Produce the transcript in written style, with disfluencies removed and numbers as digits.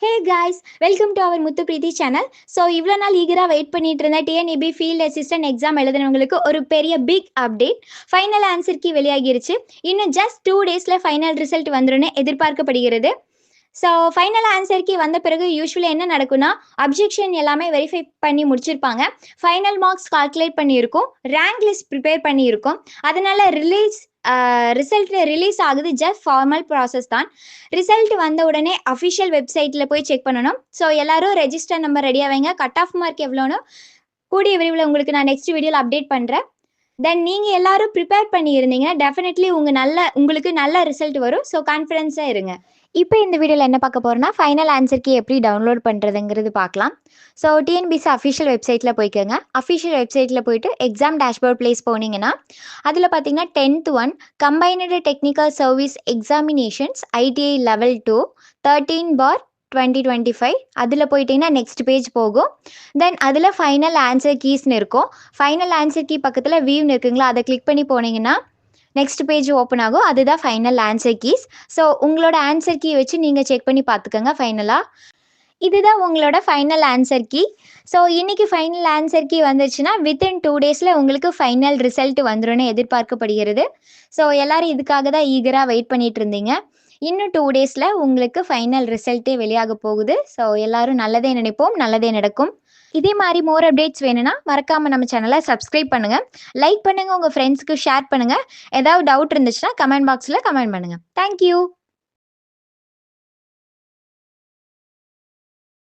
Hey guys, welcome to our Muthu Preethi channel. So இவ்வளோ நாள் ஈகராக வெயிட் பண்ணிட்டு இருந்த டிஎன்இபி ஃபீல்ட் அசிஸ்டன்ட் எக்ஸாம் எழுதுனவங்களுக்கு ஒரு பெரிய big update. Final answer key வெளியாகிருச்சு. இன்னும் ஜஸ்ட் 2 டேஸில் ஃபைனல் ரிசல்ட் வந்துருன்னு எதிர்பார்க்கப்படுகிறது. ஸோ ஃபைனல் ஆன்சர் கீ வந்த பிறகு யூஸ்வலாக என்ன நடக்கும்னா, அப்ஜெக்ஷன் எல்லாமே வெரிஃபை பண்ணி முடிச்சிருப்பாங்க. ஃபைனல் மார்க்ஸ் கால்குலேட் பண்ணியிருக்கும், ரேங்க் லிஸ்ட் ப்ரிப்பேர் பண்ணியிருக்கும். அதனால ரிசல்ட் ரிலீஸ் ஆகுது. ஜஸ்ட் ஃபார்மல் ப்ராசஸ் தான். ரிசல்ட் வந்த உடனே அஃபிஷியல் வெப்சைட்டில் போய் செக் பண்ணணும். ஸோ எல்லாரும் ரெஜிஸ்டர் நம்பர் ரெடியாக வைங்க. கட் ஆஃப் மார்க் எவ்வளோன்னு கூடிய விரைவில் உங்களுக்கு நான் நெக்ஸ்ட் வீடியோவில் அப்டேட் பண்ணுறேன். தென் நீங்கள் எல்லாரும் ப்ரிப்பேர் பண்ணியிருந்தீங்கன்னா டெஃபினெட்லி உங்களுக்கு நல்ல ரிசல்ட் வரும். ஸோ கான்ஃபிடென்ஸாக இருங்க. இப்போ இந்த வீடியோவில் என்ன பார்க்க போகிறோன்னா, ஃபைனல் ஆன்சர் கீ எப்படி டவுன்லோட் பண்ணுறதுங்கிறது பார்க்கலாம். ஸோ டிஎன்பிசி அஃபிஷியல் வெப்சைட்டில் போய்க்கோங்க. அஃபிஷியல் வெப்சைட்டில் போயிட்டு எக்ஸாம் டேஷ்போர்ட் ப்ளேஸ் போனீங்கன்னா, அதில் பார்த்தீங்கன்னா 10th 1 combined technical service examinations ITI level 2 13/2025 அதில் போயிட்டீங்கன்னா நெக்ஸ்ட் பேஜ் போகும். தென் அதில் ஃபைனல் ஆன்சர் கீஸ்னு இருக்கும். ஃபைனல் ஆன்சர் கீ பக்கத்தில் வியூன்னு இருக்குங்களா, அதை கிளிக் பண்ணி போனீங்கன்னா நெக்ஸ்ட் பேஜ் ஓப்பன் ஆகும். அதுதான் ஃபைனல் ஆன்சர் கீஸ். ஸோ உங்களோட ஆன்சர் கீ வச்சு நீங்கள் செக் பண்ணி பார்த்துக்கோங்க. ஃபைனலாக இதுதான் உங்களோட ஃபைனல் ஆன்சர் கீ. ஸோ இன்றைக்கி ஃபைனல் ஆன்சர் கீ வந்துச்சுன்னா வித்தின் 2 டேஸில் உங்களுக்கு ஃபைனல் ரிசல்ட் வந்துருன்னு எதிர்பார்க்கப்படுகிறது. ஸோ எல்லோரும் இதுக்காக தான் ஈகராக வெயிட் பண்ணிகிட்டு இருந்தீங்க. இன்னும் 2 டேஸில் உங்களுக்கு ஃபைனல் ரிசல்ட்டே வெளியாக போகுது. ஸோ எல்லோரும் நல்லதே நினைப்போம், நல்லதே நடக்கும். இதே மாதிரி மோர் அப்டேட்ஸ் வேணும்னா மறக்காமல் நம்ம சேனலை சப்ஸ்கிரைப் பண்ணுங்கள், லைக் பண்ணுங்கள், உங்கள் ஃப்ரெண்ட்ஸ்க்கு ஷேர் பண்ணுங்கள். ஏதாவது டவுட் இருந்துச்சுன்னா கமெண்ட் பாக்ஸில் கமெண்ட் பண்ணுங்கள். தேங்க்யூ.